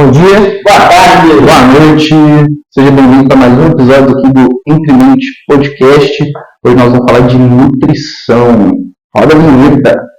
Bom dia, boa tarde, boa noite. Seja bem-vindo para mais um episódio aqui do Entre Mente Podcast. Hoje nós vamos falar de nutrição. Roda a vinheta.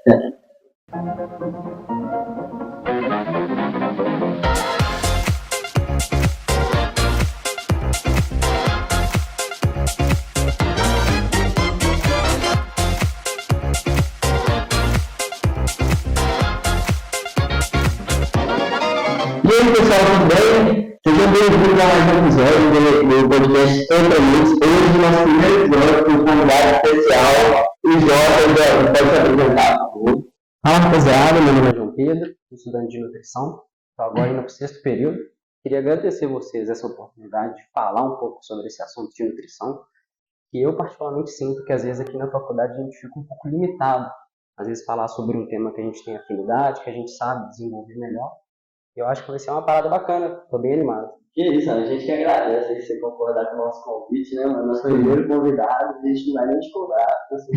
E aí, pessoal, tudo bem? Sejam bem-vindos a mais um episódio do podcast Entre Mentes. Hoje, nosso primeiro episódio com um convidado especial, o Jota. Pode se apresentar, por favor. Fala, rapaziada, meu nome é João Pedro, estudante de nutrição, estou agora indo para o 6º período. Queria agradecer a vocês essa oportunidade de falar um pouco sobre esse assunto de nutrição, que eu particularmente sinto que às vezes aqui na faculdade a gente fica um pouco limitado. Às vezes falar sobre um tema que a gente tem afinidade, que a gente sabe desenvolver melhor. Eu acho que vai ser uma parada bacana, estou bem animado. Que isso, a gente que agradece aí você concordar com o nosso convite, né, mano? Nosso primeiro convidado, a gente não vai nem te cobrar. Assim.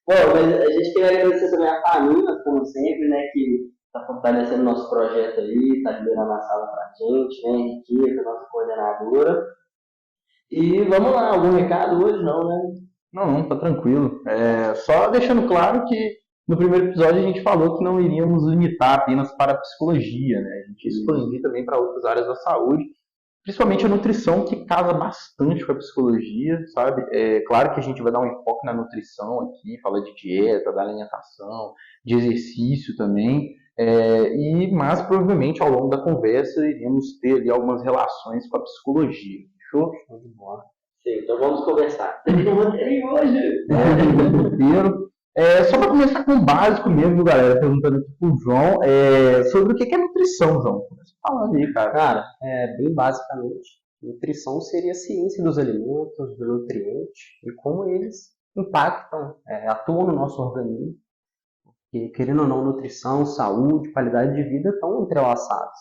Bom, mas a gente queria agradecer também a família, como sempre, né, que está fortalecendo nosso projeto aí, está liberando a sala pra gente, né, Henrique, a nossa coordenadora. E vamos lá, algum recado hoje? Não, né? Não, tá tranquilo. Só deixando claro que no primeiro episódio a gente falou que não iríamos limitar apenas para a psicologia, né? A gente ia expandir também para outras áreas da saúde, principalmente a nutrição, que casa bastante com a psicologia, sabe? É claro que a gente vai dar um enfoque na nutrição aqui, falar de dieta, da alimentação, de exercício também, mas provavelmente ao longo da conversa iremos ter ali algumas relações com a psicologia. Fechou? Show de bola. Sim, então vamos conversar. Tem um roteiro hoje. Só para começar com o básico mesmo, viu, galera? Perguntando aqui pro João sobre o que é nutrição, João. Começa falando aí, cara. Cara, bem basicamente, nutrição seria a ciência dos alimentos, do nutriente e como eles impactam, atuam no nosso organismo. E, querendo ou não, nutrição, saúde, qualidade de vida estão entrelaçados.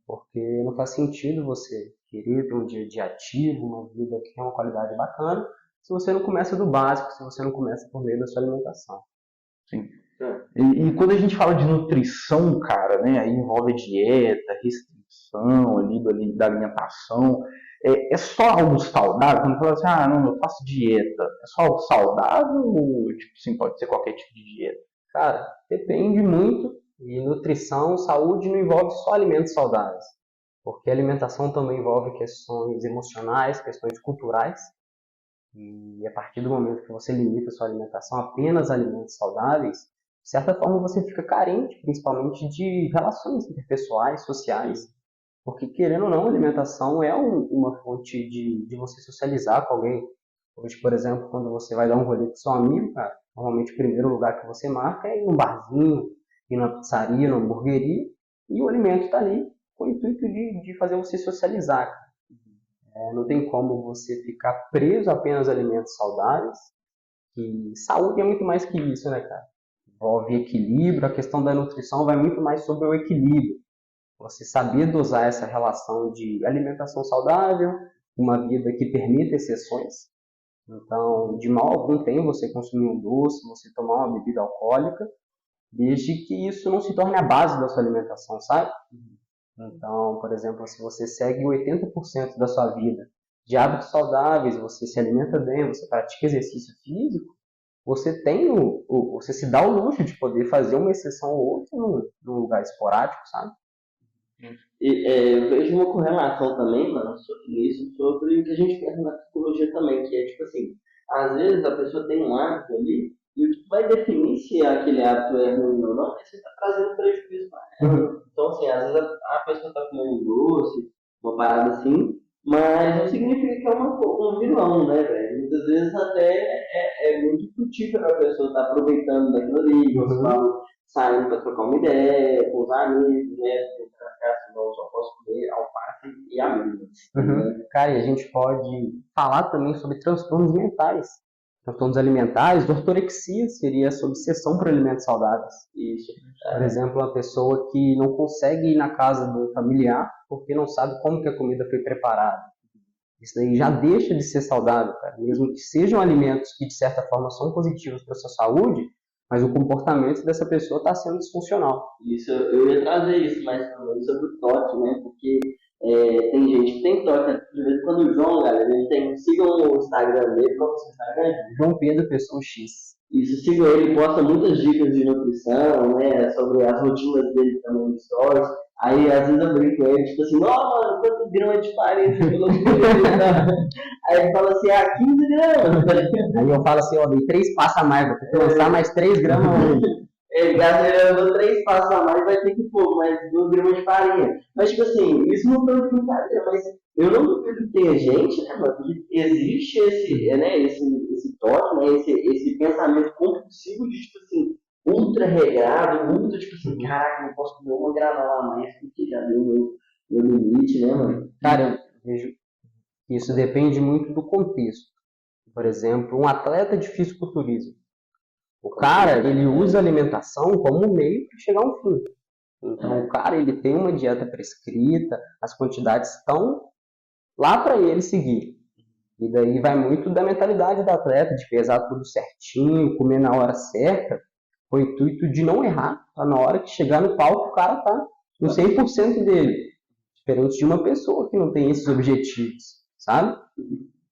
Porque não faz sentido você querer ter um dia a dia ativo, uma vida que tem uma qualidade bacana, se você não começa do básico, se você não começa por meio da sua alimentação. Sim. E quando a gente fala de nutrição, cara, né, aí envolve dieta, restrição ali da alimentação, é só algo saudável? Quando fala assim, não, eu faço dieta, é só algo saudável ou, tipo assim, pode ser qualquer tipo de dieta? Cara, depende muito. E nutrição, saúde não envolve só alimentos saudáveis, porque a alimentação também envolve questões emocionais, questões culturais. E a partir do momento que você limita a sua alimentação a apenas alimentos saudáveis, de certa forma você fica carente, principalmente de relações interpessoais, sociais. Porque, querendo ou não, a alimentação é uma fonte de você socializar com alguém. Hoje, por exemplo, quando você vai dar um rolê com seu amigo, cara, normalmente o primeiro lugar que você marca é ir num barzinho, ir numa pizzaria, numa hamburgueria, e o alimento está ali com o intuito de fazer você socializar, cara. Não tem como você ficar preso apenas a alimentos saudáveis. E saúde é muito mais que isso, né, cara? Envolve equilíbrio, a questão da nutrição vai muito mais sobre o equilíbrio. Você saber dosar essa relação de alimentação saudável, uma vida que permita exceções. Então, de mal algum tem você consumir um doce, você tomar uma bebida alcoólica, desde que isso não se torne a base da sua alimentação, sabe? Então, por exemplo, se você segue 80% da sua vida de hábitos saudáveis, você se alimenta bem, você pratica exercício físico, você tem você se dá o luxo de poder fazer uma exceção ou outra num lugar esporádico, sabe? E eu vejo uma correlação também, mano, sobre isso, sobre o que a gente pensa na psicologia também, que é tipo assim, às vezes a pessoa tem um hábito ali, e o que vai definir se aquele hábito é ruim ou não é se está trazendo prejuízo para ela. Então, assim, às vezes a pessoa está comendo um doce, uma parada assim, mas não significa que é um vilão, né, velho? Muitas vezes até é muito frutífero a pessoa estar aproveitando daquilo ali, você fala, saindo para trocar uma ideia, com os amigos, né? Não, eu só posso comer alface e amêndoas. Cara, e a gente pode falar também sobre transtornos mentais. Transtornos alimentares, ortorexia seria essa obsessão por alimentos saudáveis. Isso. Por exemplo, uma pessoa que não consegue ir na casa do familiar porque não sabe como que a comida foi preparada. Isso daí já deixa de ser saudável, cara. Mesmo que sejam alimentos que de certa forma são positivos para a sua saúde, mas o comportamento dessa pessoa está sendo disfuncional. Isso, eu ia trazer isso mais também sobre o toque, né? Porque tem gente que tem toque, né? De vez em quando o João, galera, ele tem. Sigam o Instagram dele, qual é o seu Instagram? João Pedro Pessoa X. Isso, sigam ele, posta muitas dicas de nutrição, né? Sobre as rotinas dele também no stories. Aí às vezes eu brinco com ele, tipo assim, ó, mano, quanto grama de farinha você colocou aí? Aí ele fala assim, 15 gramas. Aí eu falo assim, ó, dei 3 passos a mais, vou ter que lançar mais 3 gramas hoje. Ele gasta, ele andou 3 passos a mais, vai ter que pôr mais 2 gramas de farinha. Mas, tipo assim, isso não foi de brincadeira, mas eu não duvido que tenha gente, né, mano, que existe esse toque, né, esse pensamento compulsivo de, tipo assim, ultra regrado, ultra, tipo assim, caraca, não posso comer uma granola a mais, porque já deu meu limite, né, mano? Cara, eu vejo que isso depende muito do contexto. Por exemplo, um atleta de fisiculturismo. O cara, ele usa a alimentação como meio para chegar a um fim. Então, o cara, ele tem uma dieta prescrita, as quantidades estão lá para ele seguir. E daí vai muito da mentalidade do atleta, de pesar tudo certinho, comer na hora certa, com o intuito de não errar, tá? Na hora que chegar no palco, o cara tá no 100% dele. Diferente de uma pessoa que não tem esses objetivos, sabe?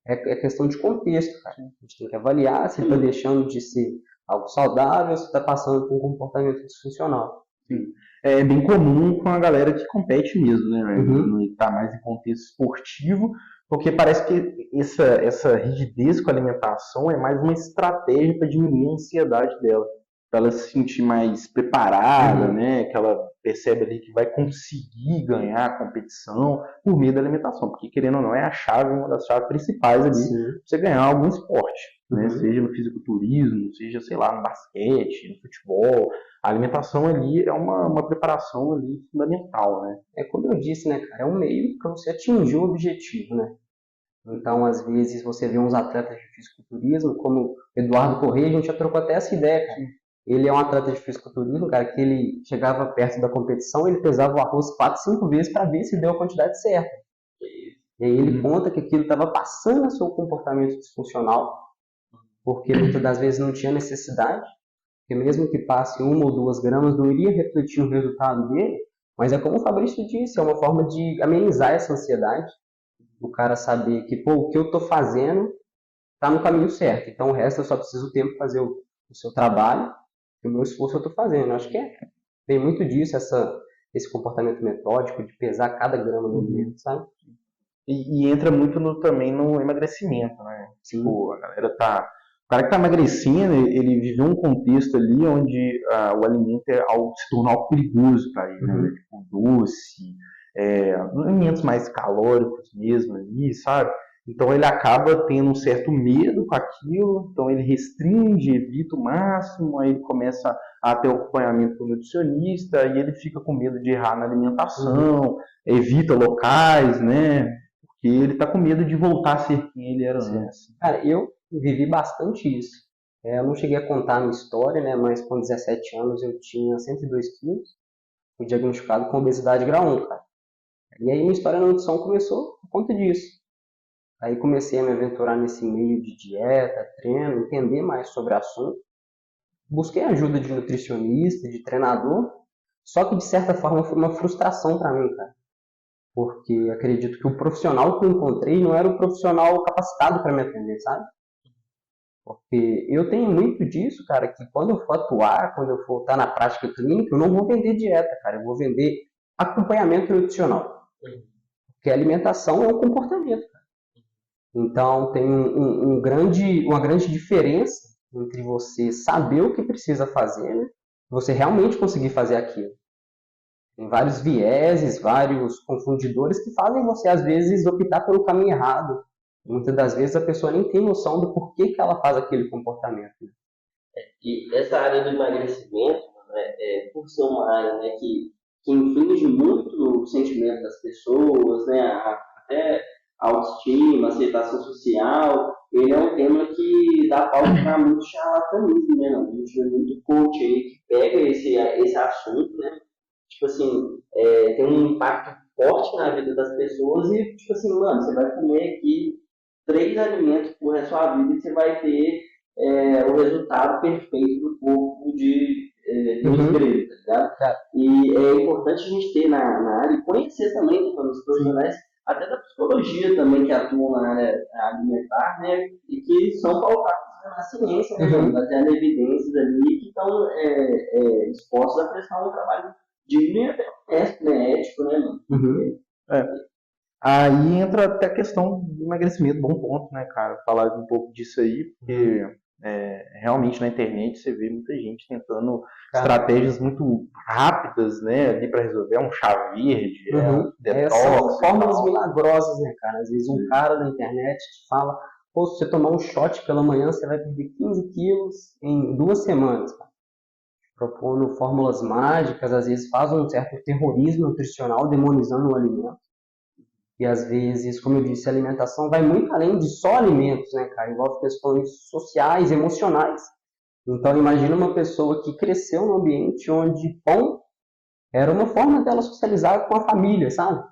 É questão de contexto, cara. A gente tem que avaliar se está deixando de ser algo saudável, se está passando por um comportamento disfuncional. Sim. É bem comum com a galera que compete mesmo, né? Uhum. Não está mais em contexto esportivo, porque parece que essa rigidez com a alimentação é mais uma estratégia para diminuir a ansiedade dela, para ela se sentir mais preparada, né? Que ela percebe ali que vai conseguir ganhar a competição por meio da alimentação, porque querendo ou não é a chave, uma das chaves principais ali para você ganhar algum esporte, né? Seja no fisiculturismo, seja, sei lá, no basquete, no futebol. A alimentação ali é uma preparação ali fundamental, né? É como eu disse, né, cara? É um meio para você atingir o objetivo, né? Então, às vezes, você vê uns atletas de fisiculturismo, como Eduardo Corrêa, a gente já trocou até essa ideia, cara. Ele é um atleta de fisiculturismo, cara, que ele chegava perto da competição, ele pesava o arroz 4, 5 vezes para ver se deu a quantidade certa. E aí ele conta que aquilo estava passando a seu comportamento disfuncional, porque muitas das vezes não tinha necessidade, porque mesmo que passe 1 ou 2 gramas, não iria refletir o resultado dele, mas é como o Fabrício disse, é uma forma de amenizar essa ansiedade, o cara saber que, pô, o que eu estou fazendo está no caminho certo, então o resto eu só preciso tempo para fazer o seu trabalho, e o meu esforço eu estou fazendo. Acho que tem muito disso, esse comportamento metódico de pesar cada grama do alimento, sabe? E entra muito também no emagrecimento, né? Tipo, a galera tá... O cara que está emagrecendo, ele viveu um contexto ali onde o alimento se tornou algo perigoso para ele, né? Tipo, doce, alimentos mais calóricos mesmo ali, sabe? Então ele acaba tendo um certo medo com aquilo, então ele restringe, evita o máximo, aí ele começa a ter acompanhamento com o nutricionista, e ele fica com medo de errar na alimentação, evita locais, né? Porque ele está com medo de voltar a ser quem ele era antes. Cara, eu vivi bastante isso. Eu não cheguei a contar a minha história, né? Mas com 17 anos eu tinha 102 quilos, fui diagnosticado com obesidade grau 1, cara. E aí minha história na nutrição começou por conta disso. Aí comecei a me aventurar nesse meio de dieta, treino, entender mais sobre o assunto. Busquei ajuda de nutricionista, de treinador, só que de certa forma foi uma frustração para mim, cara. Porque acredito que o profissional que eu encontrei não era o profissional capacitado para me atender, sabe? Porque eu tenho muito disso, cara, que quando eu for atuar, quando eu for estar na prática clínica, eu não vou vender dieta, cara, eu vou vender acompanhamento nutricional. Porque a alimentação é um comportamento, cara. Então tem uma grande diferença entre você saber o que precisa fazer, né? Você realmente conseguir fazer aquilo. Tem vários vieses, vários confundidores que fazem você, às vezes, optar pelo caminho errado. Muitas das vezes a pessoa nem tem noção do porquê que ela faz aquele comportamento. E essa área do emagrecimento, né, por ser uma área, né, que inflige muito o sentimento das pessoas, né, até a autoestima, a aceitação social, ele é um tema que dá pauta para muito charlatanismo, né? A gente vê muito coach aí que pega esse assunto, né? Tipo assim, tem um impacto forte na vida das pessoas e, tipo assim, mano, você vai comer aqui 3 alimentos por resto da sua vida e você vai ter o resultado perfeito do corpo de Deus Uhum. grego, tá ligado? Cara, E é importante a gente ter na área e conhecer também os profissionais, até da psicologia também, que atuam na área alimentar, né? E que são pautados na ciência, né, mano? uhum. Baseando evidências ali que estão dispostos a prestar um trabalho digno e até honesto, né? Ético, né, mano? Uhum. Aí entra até a questão do emagrecimento, bom ponto, né, cara? Falar um pouco disso aí, porque realmente na internet você vê muita gente tentando Cara, estratégias muito rápidas, né, ali para resolver um chá verde, um são detox e fórmulas tal. milagrosas, né, cara? Às vezes um cara na internet te fala, pô, se você tomar um shot pela manhã, você vai perder 15 quilos em 2 semanas, cara. Propondo fórmulas mágicas, às vezes faz um certo terrorismo nutricional, demonizando o alimento. E às vezes, como eu disse, a alimentação vai muito além de só alimentos, né, cara? Envolve questões sociais, emocionais. Então, imagina uma pessoa que cresceu num ambiente onde pão era uma forma dela socializar com a família, sabe?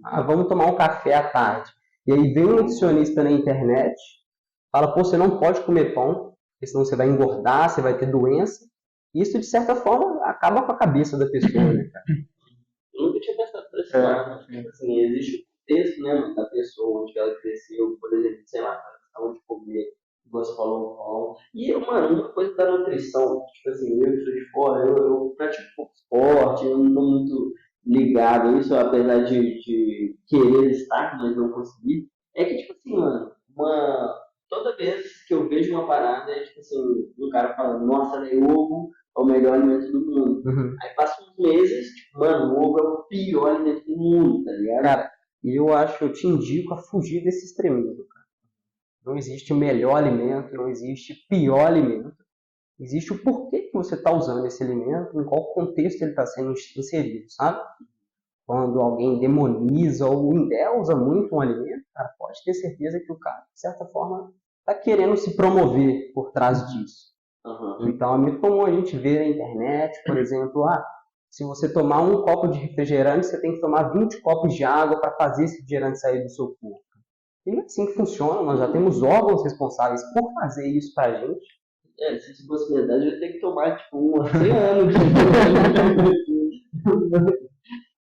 Ah, vamos tomar um café à tarde. E aí vem um nutricionista na internet, fala, pô, você não pode comer pão, porque senão você vai engordar, você vai ter doença. Isso, de certa forma, acaba com a cabeça da pessoa, né, cara? Eu nunca tinha pensado por esse lado. Tipo assim, existe o contexto, né, mano, da pessoa, onde ela cresceu, por exemplo, sei lá, a questão de comer, igual você falou, pão. E, mano, uma coisa da nutrição, tipo assim, eu que sou de fora, eu pratico pouco esporte, eu não tô muito ligado a isso, apesar de querer estar, mas não conseguir. É que, tipo assim, mano, toda vez que eu vejo uma parada, é tipo assim, um cara falando, nossa, né, ovo é o melhor alimento do mundo. Uhum. Aí passa uns meses, tipo, mano, o ovo é o pior alimento do mundo, tá ligado? Cara, eu te indico a fugir desse extremismo, cara. Não existe melhor alimento, não existe pior alimento. Existe o porquê que você está usando esse alimento, em qual contexto ele está sendo inserido, sabe? Quando alguém demoniza ou endeusa muito um alimento, cara, pode ter certeza que o cara, de certa forma, está querendo se promover por trás disso. Uhum. Então é muito comum a gente ver na internet, por exemplo, se você tomar um copo de refrigerante, você tem que tomar 20 copos de água para fazer esse refrigerante sair do seu corpo. E não é assim que funciona, nós já temos órgãos responsáveis por fazer isso para a gente. Se isso fosse verdade, eu ia ter que tomar, tipo, um oceano de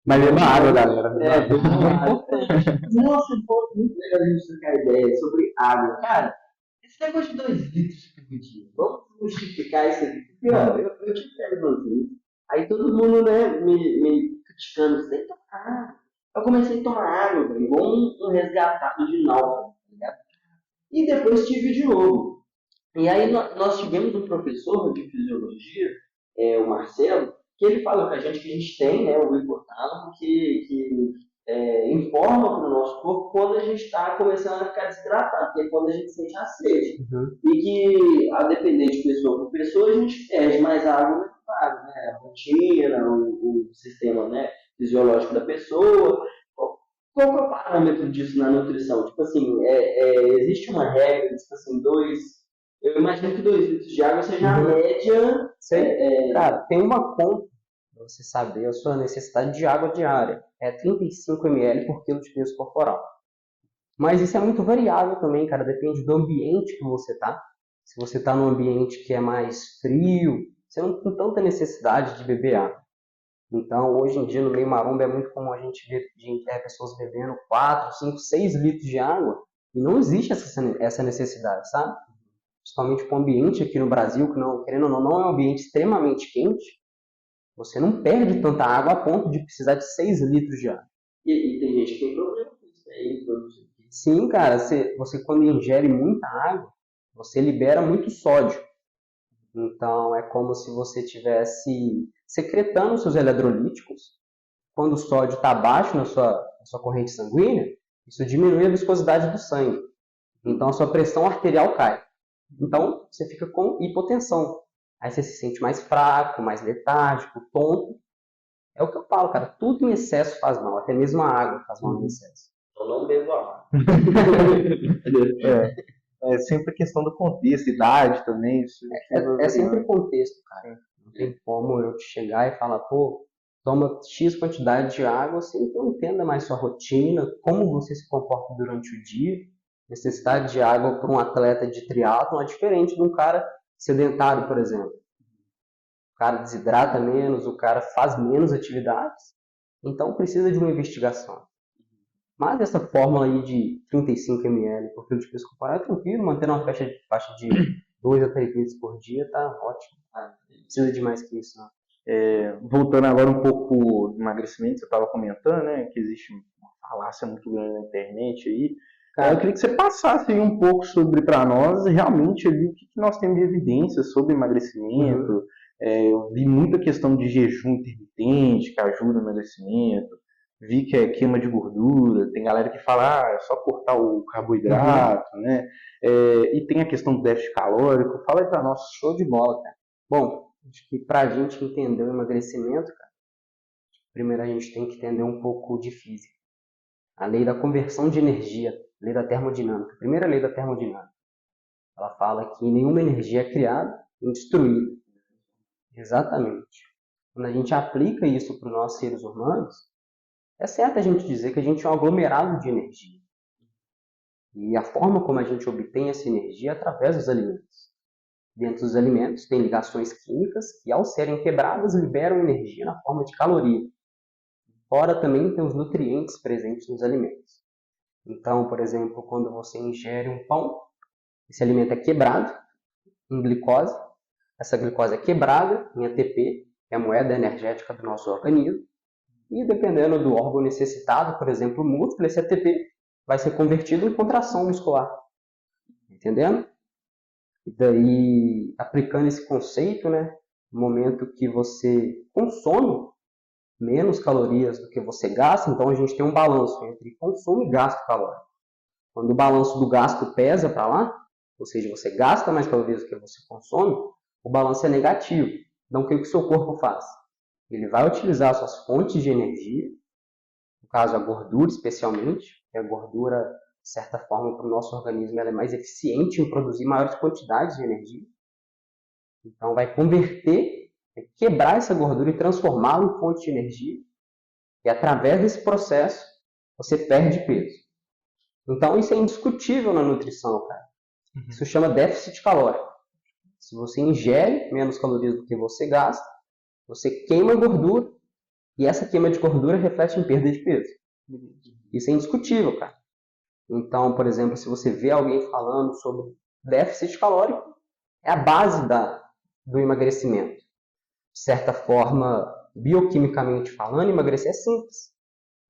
Mas é uma água, galera. Nossa, pô, muito legal a gente trocar ideia sobre água. Cara, esse negócio de 2 litros por dia, vamos justificar isso aqui. Porque, ó, eu tive pego 2 litros, aí todo mundo, né, me criticando, você tem que tomar água. Eu comecei a tomar água, velho, igual um resgatado de náufrago, tá ligado? E depois tive de novo. E aí nós tivemos um professor de fisiologia, o Marcelo, que ele fala para a gente que a gente tem, né, o hipotálamo que informa para o nosso corpo quando a gente está começando a ficar desidratado, que é quando a gente sente a sede. Uhum. E que, a depender de pessoa por pessoa, a gente perde mais água do que água, né? A rotina, o sistema, né, fisiológico da pessoa. Qual que é o parâmetro disso na nutrição? Tipo assim, existe uma regra, tipo assim, eu imagino que 2 litros de água seja a média. Cara, tem uma conta para você saber a sua necessidade de água diária. É 35 ml por quilo de peso corporal. Mas isso é muito variável também, cara. Depende do ambiente que você tá. Se você tá num ambiente que é mais frio, você não tem tanta necessidade de beber água. Então, hoje em dia, no meio maromba, é muito comum a gente ver pessoas bebendo 4, 5, 6 litros de água. E não existe essa necessidade, sabe? Principalmente com o ambiente aqui no Brasil, que não, querendo ou não é um ambiente extremamente quente, você não perde tanta água a ponto de precisar de 6 litros de água. E tem gente que tem problema com isso aí. Sim, cara, você quando ingere muita água, você libera muito sódio. Então é como se você estivesse secretando seus eletrolíticos. Quando o sódio está baixo na sua corrente sanguínea, isso diminui a viscosidade do sangue. Então a sua pressão arterial cai. Então você fica com hipotensão. Aí você se sente mais fraco, mais letárgico, tonto. É o que eu falo, cara. Tudo em excesso faz mal. Até mesmo a água faz mal em excesso. Eu não bebo água. É sempre questão do contexto, idade também. Isso É sempre contexto, cara. Não tem como eu te chegar e falar, pô, toma X quantidade de água, sem que eu entenda mais sua rotina, como você se comporta durante o dia. necessidade de água para um atleta de triatlon é diferente de um cara sedentário, por exemplo. O cara desidrata menos, o cara faz menos atividades, então precisa de uma investigação. Mas essa fórmula aí de 35 ml por quilo de peso corporal é tranquilo, mantendo uma faixa de 2 a 3 litros por dia, tá ótimo. Não precisa de mais que isso, não. Voltando agora um pouco do emagrecimento, você estava comentando, né, que existe uma falácia muito grande na internet aí. Eu queria que você passasse aí um pouco sobre para nós realmente ali o que nós temos de evidências sobre emagrecimento. Eu vi muita questão de jejum intermitente que ajuda no emagrecimento. Vi que é queima de gordura. Tem galera que fala, é só cortar o carboidrato, né? E tem a questão do déficit calórico. Fala aí para nós. Show de bola, cara. Bom, acho que para a gente entender o emagrecimento, cara, primeiro a gente tem que entender um pouco de física. A lei da conversão de energia, lei da termodinâmica. A primeira lei da termodinâmica. Ela fala que nenhuma energia é criada nem destruída. Exatamente. Quando a gente aplica isso para os nossos seres humanos, é certo a gente dizer que a gente é um aglomerado de energia. E a forma como a gente obtém essa energia é através dos alimentos. Dentro dos alimentos tem ligações químicas que, ao serem quebradas, liberam energia na forma de caloria. Fora também tem os nutrientes presentes nos alimentos. Então, por exemplo, quando você ingere um pão, esse alimento é quebrado em glicose. Essa glicose é quebrada em ATP, que é a moeda energética do nosso organismo. E dependendo do órgão necessitado, por exemplo, o músculo, esse ATP vai ser convertido em contração muscular. Entendendo? E daí, aplicando esse conceito, né, no momento que você consome menos calorias do que você gasta, então a gente tem um balanço entre consumo e gasto calórico. Quando o balanço do gasto pesa para lá, ou seja, você gasta mais calorias do que você consome, o balanço é negativo. Então, o que o seu corpo faz? Ele vai utilizar suas fontes de energia, no caso a gordura especialmente, que a gordura, de certa forma, para o nosso organismo, ela é mais eficiente em produzir maiores quantidades de energia. Então, vai converter, quebrar essa gordura e transformá-la em fonte de energia. E através desse processo, você perde peso. Então, isso é indiscutível na nutrição, cara. Isso chama déficit calórico. Se você ingere menos calorias do que você gasta, você queima gordura e essa queima de gordura reflete em perda de peso. Isso é indiscutível, cara. Então, por exemplo, se você vê alguém falando sobre déficit calórico, é a base do emagrecimento. De certa forma, bioquimicamente falando, emagrecer é simples.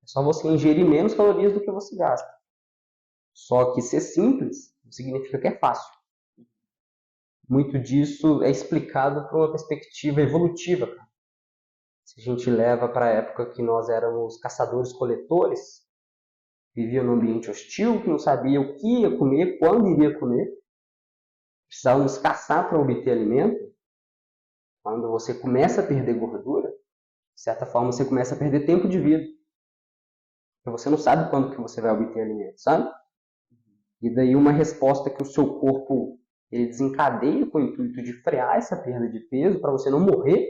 É só você ingerir menos calorias do que você gasta. Só que ser simples não significa que é fácil. Muito disso é explicado por uma perspectiva evolutiva, cara. Se a gente leva para a época que nós éramos caçadores-coletores, viviam num ambiente hostil, que não sabia o que ia comer, quando iria comer, precisávamos caçar para obter alimento. Quando você começa a perder gordura, de certa forma você começa a perder tempo de vida. Porque você não sabe quando que você vai obter alimento, sabe? E daí uma resposta que o seu corpo ele desencadeia com o intuito de frear essa perda de peso para você não morrer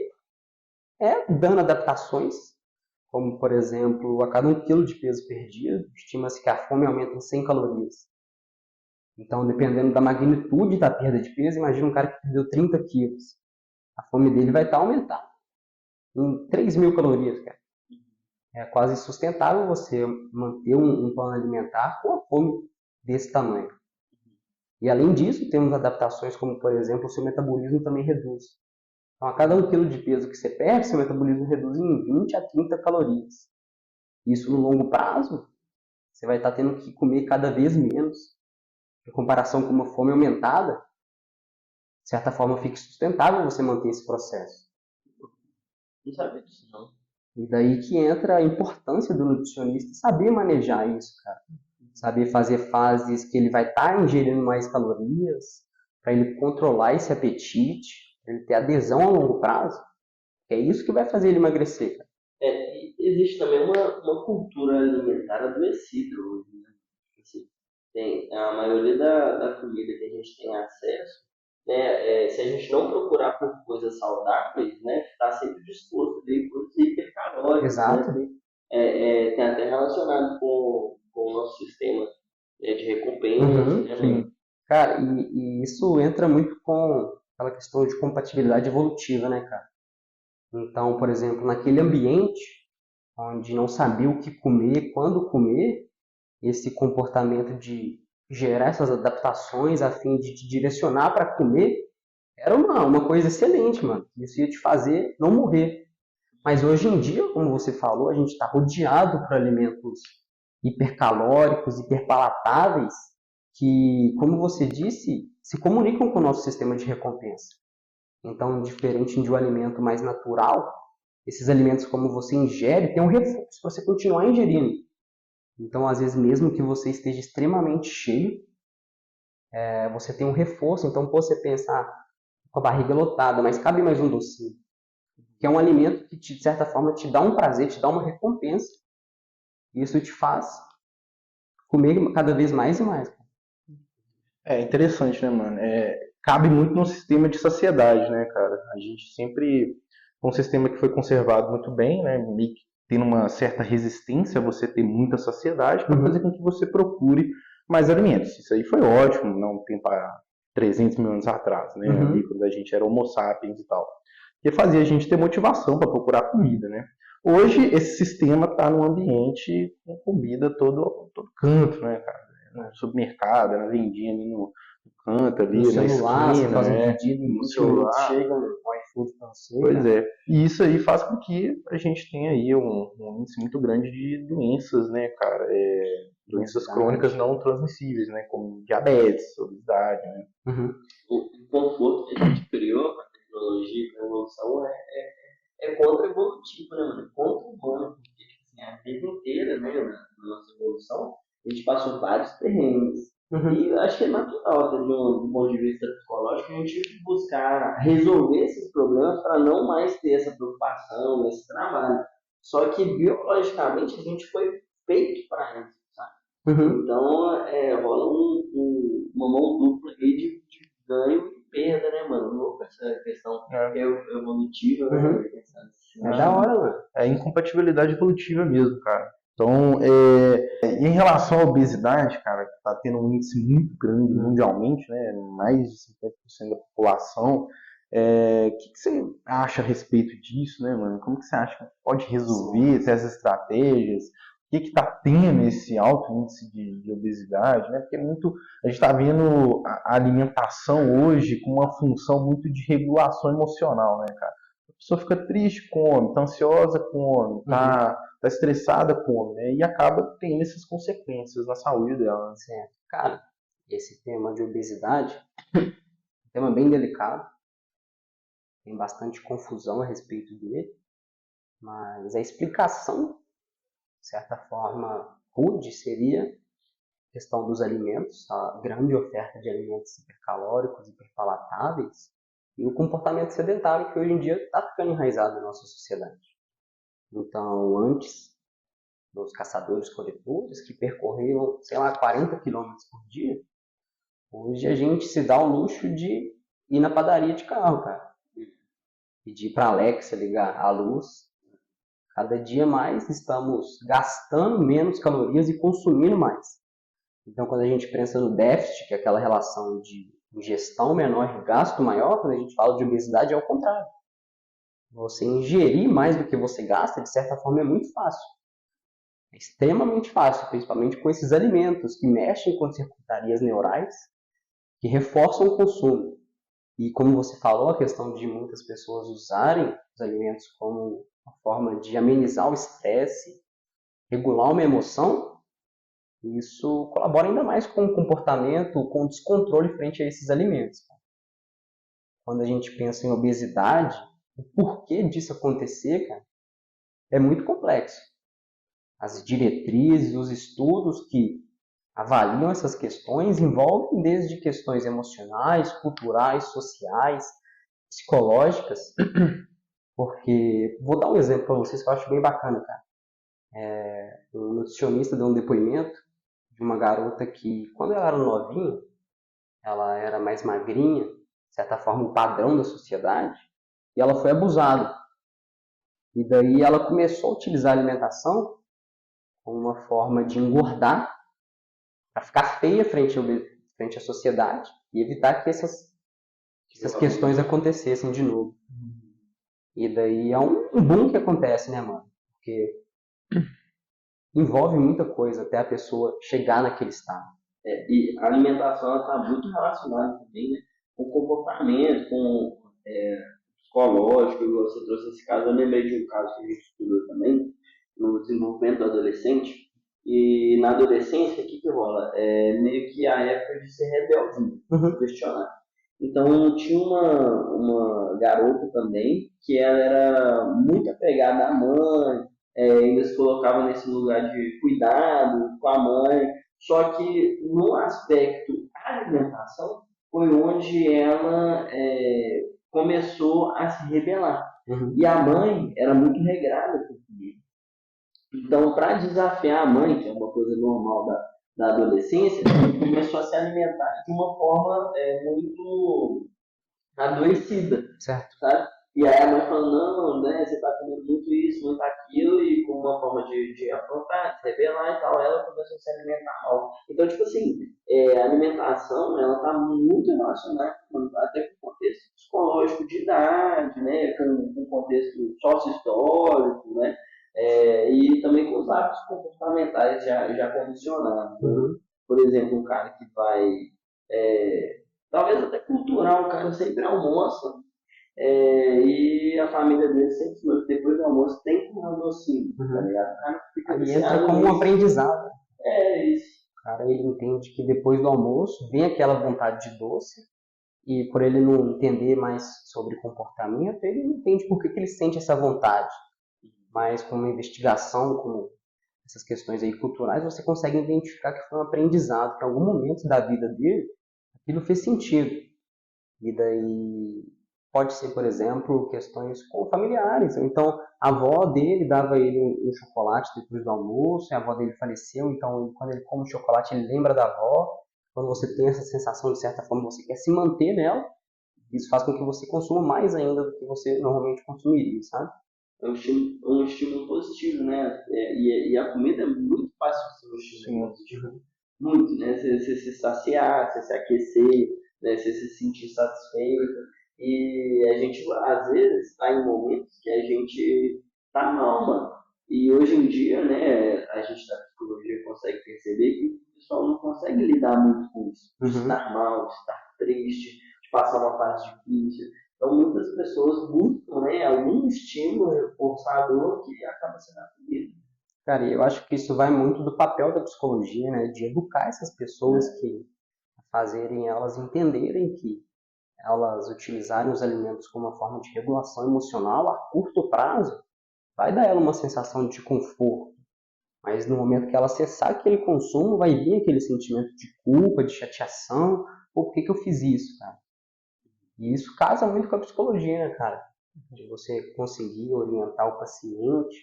é dando adaptações, como por exemplo, a cada 1 kg de peso perdido, estima-se que a fome aumenta em 100 calorias. Então, dependendo da magnitude da perda de peso, imagina um cara que perdeu 30 quilos. A fome dele vai estar aumentada em 3.000 calorias, cara. É quase insustentável você manter um plano alimentar com a fome desse tamanho. E além disso, temos adaptações como, por exemplo, o seu metabolismo também reduz. Então, a cada 1 kg de peso que você perde, seu metabolismo reduz em 20 a 30 calorias. Isso no longo prazo, você vai estar tendo que comer cada vez menos. Em comparação com uma fome aumentada, de certa forma fica sustentável você manter esse processo. Não sabia disso, não. E daí que entra a importância do nutricionista saber manejar isso, cara. Saber fazer fases que ele vai estar ingerindo mais calorias, para ele controlar esse apetite, para ele ter adesão a longo prazo. É isso que vai fazer ele emagrecer, cara. Existe também uma cultura alimentar adoecida hoje, né? Assim, tem a maioria da comida que a gente tem acesso, né? Se a gente não procurar por coisas saudáveis, né? Está sempre disposto a coisas hipercalóricas. Exato. Né? Tem até relacionado com o nosso sistema de recompensa, Uhum, né, sim. mano? Cara, e isso entra muito com aquela questão de compatibilidade evolutiva, né, cara? Então, por exemplo, naquele ambiente onde não sabia o que comer, quando comer, esse comportamento de gerar essas adaptações a fim de te direcionar para comer, era uma coisa excelente, mano. Isso ia te fazer não morrer. Mas hoje em dia, como você falou, a gente está rodeado por alimentos hipercalóricos, hiperpalatáveis, que, como você disse, se comunicam com o nosso sistema de recompensa. Então, diferente de um alimento mais natural, esses alimentos, como você ingere, tem um reforço para você continuar ingerindo. Então, às vezes, mesmo que você esteja extremamente cheio, você tem um reforço. Então, pô, você pensa, com a barriga lotada, mas cabe mais um docinho. Que é um alimento que, de certa forma, te dá um prazer, te dá uma recompensa. E isso te faz comer cada vez mais e mais. É interessante, né, mano? Cabe muito no sistema de saciedade, né, cara? A gente sempre. Um sistema que foi conservado muito bem, né? Meio que tendo uma certa resistência a você ter muita saciedade para fazer com que você procure mais alimentos. Isso aí foi ótimo, não tem para 300 mil anos atrás, né? Ali quando a gente era Homo sapiens e tal. Que fazia a gente ter motivação para procurar comida, né? Hoje esse sistema está no ambiente com comida todo canto, né, cara? No supermercado, na vendinha ali no canto, ali No na celular, você esquina, faz um né? pedido, em No 20 minutos celular. chega um iFood para você. Pois Cara. é. E isso aí faz com que a gente tenha aí um índice muito grande de doenças, né, cara? Doenças crônicas não transmissíveis, né? Como diabetes, obesidade, né? O conforto que a gente criou com a tecnologia, com a evolução, é contra-evolutivo, né, mano? É contra-humano. Porque, tipo assim, a vida inteira, né, na nossa evolução, a gente passou vários terrenos. E eu acho que é natural, até do ponto de vista psicológico, a gente buscar resolver esses problemas para não mais ter essa preocupação, esse trabalho. Só que biologicamente a gente foi feito para isso, sabe? Então rola uma mão dupla aí de ganho e perda, né, mano? Louco essa questão evolutiva, né? É da hora, mano. É incompatibilidade evolutiva mesmo, cara. Então, em relação à obesidade, cara, que está tendo um índice muito grande mundialmente, né, mais de 50% da população, que você acha a respeito disso, né, mano? Como que você acha que pode resolver essas estratégias? O que está tendo esse alto índice de obesidade, né? Porque a gente está vendo a alimentação hoje com uma função muito de regulação emocional, né, cara? A pessoa fica triste, come, tá ansiosa, come, tá estressada, come, né? E acaba tendo essas consequências na saúde dela. Né? Certo. Cara, esse tema de obesidade é um tema bem delicado. Tem bastante confusão a respeito dele. Mas a explicação, de certa forma, rude seria a questão dos alimentos, a grande oferta de alimentos hipercalóricos, hiperpalatáveis, e o comportamento sedentário que hoje em dia está ficando enraizado na nossa sociedade. Então, antes, dos caçadores-coletores, que percorriam, sei lá, 40 quilômetros por dia, hoje a gente se dá o luxo de ir na padaria de carro, cara. Pedir para a Alexa ligar a luz. Cada dia mais estamos gastando menos calorias e consumindo mais. Então, quando a gente pensa no déficit, que é aquela relação de ingestão menor e gasto maior, quando a gente fala de obesidade, é o contrário. Você ingerir mais do que você gasta, de certa forma, é muito fácil. É extremamente fácil, principalmente com esses alimentos que mexem com as circuitarias neurais, que reforçam o consumo. E como você falou, a questão de muitas pessoas usarem os alimentos como uma forma de amenizar o estresse, regular uma emoção, isso colabora ainda mais com o comportamento, com o descontrole frente a esses alimentos. Quando a gente pensa em obesidade, o porquê disso acontecer, cara, é muito complexo. As diretrizes, os estudos que avaliam essas questões envolvem desde questões emocionais, culturais, sociais, psicológicas, porque, vou dar um exemplo para vocês que eu acho bem bacana, cara. O nutricionista deu um depoimento de uma garota que, quando ela era novinha, ela era mais magrinha, de certa forma o padrão da sociedade, e ela foi abusada. E daí ela começou a utilizar a alimentação como uma forma de engordar, ficar feia frente à sociedade e evitar que essas questões acontecessem de novo. E daí é um boom que acontece, né, mano? Porque envolve muita coisa até a pessoa chegar naquele estado. E a alimentação está muito relacionada também, né, com o comportamento, com psicológico, igual você trouxe esse caso. Eu lembrei de um caso que a gente estudou também, no desenvolvimento do adolescente. E na adolescência, o que rola? É meio que a época de ser rebelzinho, questionar. Então tinha uma garota também que ela era muito apegada à mãe, ainda se colocava nesse lugar de cuidado com a mãe, só que no aspecto alimentação foi onde ela começou a se rebelar. E a mãe era muito regrada com comida. Então, para desafiar a mãe, que é uma coisa normal da adolescência, começou a se alimentar de uma forma muito adoecida, Certo. sabe? E aí a mãe falou, não, né, você tá comendo muito isso, muito aquilo, e com uma forma de afrontar, de se rebelar e tal, ela começou a se alimentar mal. Então, tipo assim, a alimentação, ela tá muito relacionada até com o contexto psicológico de idade, né, com o contexto sócio-histórico, né, e também com os hábitos comportamentais já condicionados. Por exemplo, um cara que vai, talvez até cultural, o cara sempre almoça, e a família dele sempre falou que depois do almoço tem que comer um docinho, tá ligado? O cara fica Aí viciado entra como um nisso. aprendizado. É isso. O cara, ele entende que depois do almoço vem aquela vontade de doce, e por ele não entender mais sobre comportamento, ele não entende por que ele sente essa vontade. Mas com uma investigação, com essas questões aí culturais, você consegue identificar que foi um aprendizado, que em algum momento da vida dele, aquilo fez sentido. E daí pode ser, por exemplo, questões com familiares. Então, a avó dele dava a ele um chocolate depois do almoço, e a avó dele faleceu, então quando ele come o chocolate, ele lembra da avó. Quando você tem essa sensação, de certa forma, você quer se manter nela, isso faz com que você consuma mais ainda do que você normalmente consumiria, sabe? É um estímulo positivo, né? E a comida é muito fácil de ser um estímulo positivo. Muito, né? Você se saciar, você se aquecer, né? Você se sentir satisfeito. E a gente, às vezes, está em momentos que a gente tá mal, mano. E hoje em dia, né, a gente da psicologia consegue perceber que o pessoal não consegue lidar muito com isso. De estar mal, de estar triste, de passar uma fase difícil. Então, muitas pessoas buscam, né, algum estímulo reforçador que acaba sendo a comida. Cara, eu acho que isso vai muito do papel da psicologia, né, de educar essas pessoas, que fazerem elas entenderem que elas utilizarem os alimentos como uma forma de regulação emocional a curto prazo vai dar a ela uma sensação de conforto. Mas no momento que ela cessar aquele consumo, vai vir aquele sentimento de culpa, de chateação. Pô, por que eu fiz isso, cara? E isso casa muito com a psicologia, né, cara? De você conseguir orientar o paciente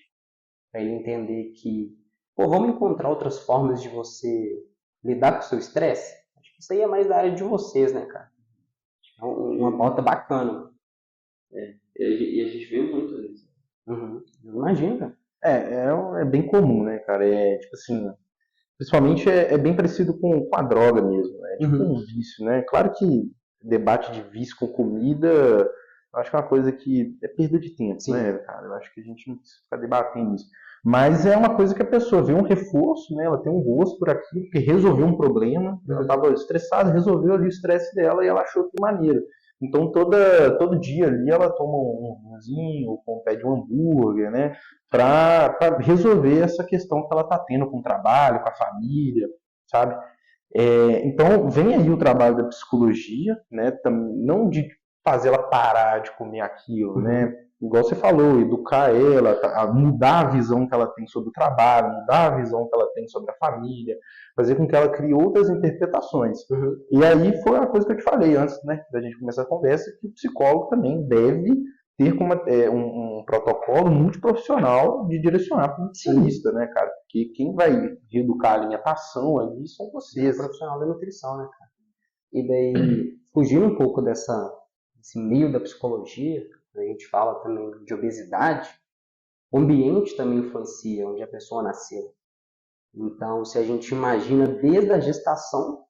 para ele entender que, pô, vamos encontrar outras formas de você lidar com o seu estresse? Acho que isso aí é mais da área de vocês, né, cara? É uma pauta bacana. E a gente vê muito isso. Imagina, cara. É bem comum, né, cara? Tipo assim, principalmente é bem parecido com a droga mesmo, né? Tipo um vício, né? Claro que debate de vício com comida, eu acho que é uma coisa que é perda de tempo, né, cara? Eu acho que a gente não precisa ficar debatendo isso. Mas é uma coisa que a pessoa vê um reforço, né? Ela tem um gosto por aquilo, porque resolveu um problema, ela estava estressada, resolveu ali o estresse dela e ela achou que maneiro. Então todo dia ali ela toma um vinhozinho, ou pede um hambúrguer, né? Para resolver essa questão que ela está tendo com o trabalho, com a família, sabe? Então vem aí o trabalho da psicologia, né? Não de fazer ela parar de comer aquilo, né? Igual você falou, educar ela, mudar a visão que ela tem sobre o trabalho, mudar a visão que ela tem sobre a família, fazer com que ela crie outras interpretações. E aí foi uma coisa que eu te falei antes, né, da gente começar a conversa, que o psicólogo também deve ter como, um protocolo multiprofissional de direcionar para o nutricionista, né, cara? Porque quem vai reeducar a alimentação ali são vocês. É profissional da nutrição, né, cara? E daí, fugindo um pouco desse meio da psicologia, a gente fala também de obesidade, o ambiente também influencia onde a pessoa nasceu. Então, se a gente imagina desde a gestação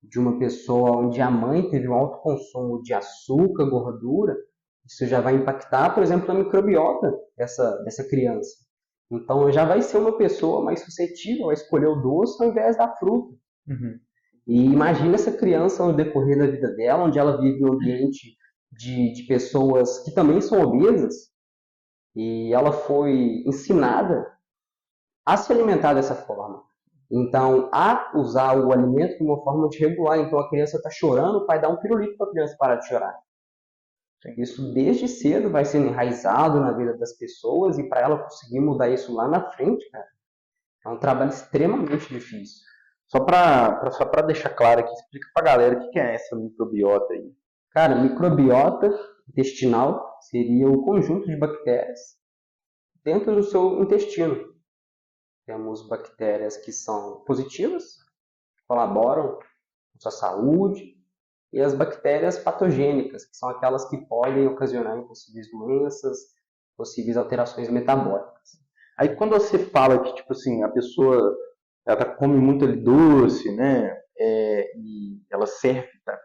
de uma pessoa onde a mãe teve um alto consumo de açúcar, gordura, isso já vai impactar, por exemplo, na microbiota dessa criança. Então, já vai ser uma pessoa mais suscetível a escolher o doce ao invés da fruta. Uhum. E imagina essa criança no decorrer da vida dela, onde ela vive em um ambiente de pessoas que também são obesas, e ela foi ensinada a se alimentar dessa forma. Então, a usar o alimento como uma forma de regular. Então, a criança está chorando, o pai dá um pirulito para a criança parar de chorar. Isso desde cedo vai sendo enraizado na vida das pessoas, e para ela conseguir mudar isso lá na frente, cara, é um trabalho extremamente difícil. Só para deixar claro aqui, explica pra galera o que é essa microbiota aí. Cara, microbiota intestinal seria o conjunto de bactérias dentro do seu intestino. Temos bactérias que são positivas, colaboram com sua saúde, e as bactérias patogênicas, que são aquelas que podem ocasionar possíveis doenças, possíveis alterações metabólicas. Aí quando você fala que, tipo assim, a pessoa ela come muito ali doce, né? E ela